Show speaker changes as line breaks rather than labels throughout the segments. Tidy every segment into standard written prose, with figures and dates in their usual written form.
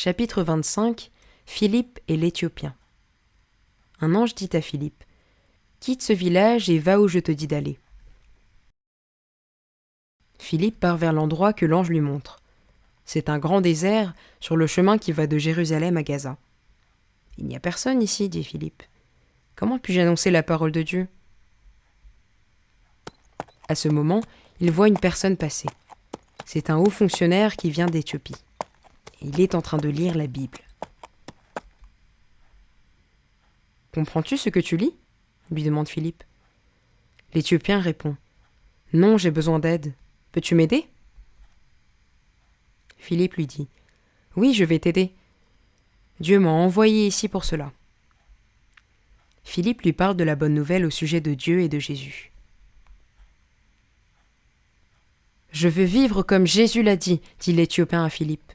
Chapitre 25. Philippe et l'Éthiopien. Un ange dit à Philippe : « Quitte ce village et va où je te dis d'aller. » Philippe part vers l'endroit que l'ange lui montre. C'est un grand désert sur le chemin qui va de Jérusalem à Gaza. « Il n'y a personne ici, dit Philippe. Comment puis-je annoncer la parole de Dieu ?» À ce moment, il voit une personne passer. C'est un haut fonctionnaire qui vient d'Éthiopie. Il est en train de lire la Bible. « Comprends-tu ce que tu lis ?» lui demande Philippe. L'Éthiopien répond : « Non, j'ai besoin d'aide. Peux-tu m'aider ?» Philippe lui dit : « Oui, je vais t'aider. Dieu m'a envoyé ici pour cela. » Philippe lui parle de la bonne nouvelle au sujet de Dieu et de Jésus. « Je veux vivre comme Jésus l'a dit l'Éthiopien à Philippe.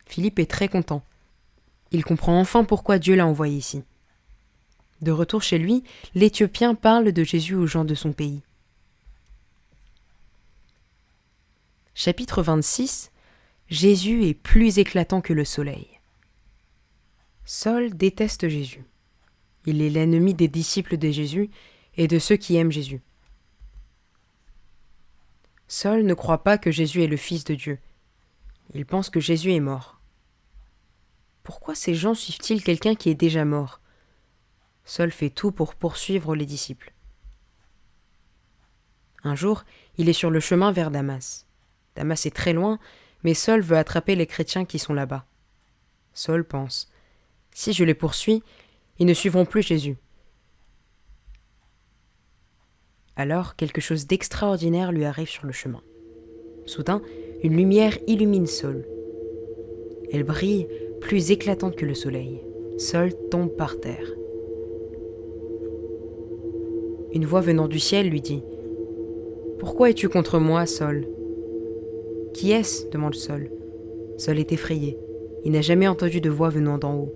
Philippe est très content. Il comprend enfin pourquoi Dieu l'a envoyé ici. De retour chez lui, l'Éthiopien parle de Jésus aux gens de son pays. Chapitre 26. Jésus est plus éclatant que le soleil. Saul déteste Jésus. Il est l'ennemi des disciples de Jésus et de ceux qui aiment Jésus. Saul ne croit pas que Jésus est le Fils de Dieu. Il pense que Jésus est mort. Pourquoi ces gens suivent-ils quelqu'un qui est déjà mort ? Saul fait tout pour poursuivre les disciples. Un jour, il est sur le chemin vers Damas. Damas est très loin, mais Saul veut attraper les chrétiens qui sont là-bas. Saul pense : si je les poursuis, ils ne suivront plus Jésus. Alors, quelque chose d'extraordinaire lui arrive sur le chemin. Soudain, une lumière illumine Saul. Elle brille, plus éclatante que le soleil. Saul tombe par terre. Une voix venant du ciel lui dit : « Pourquoi es-tu contre moi, Saul ?»« Qui est-ce » demande Saul. Saul est effrayé. Il n'a jamais entendu de voix venant d'en haut.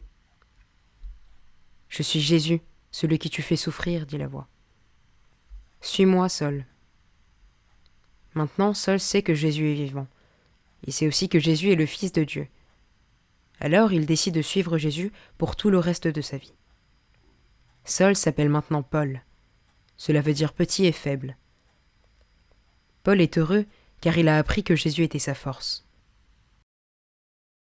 « Je suis Jésus, celui qui tu fais souffrir, dit la voix. « Suis-moi, Saul. » Maintenant, Saul sait que Jésus est vivant. Il sait aussi que Jésus est le Fils de Dieu. Alors, il décide de suivre Jésus pour tout le reste de sa vie. Saul s'appelle maintenant Paul. Cela veut dire petit et faible. Paul est heureux car il a appris que Jésus était sa force.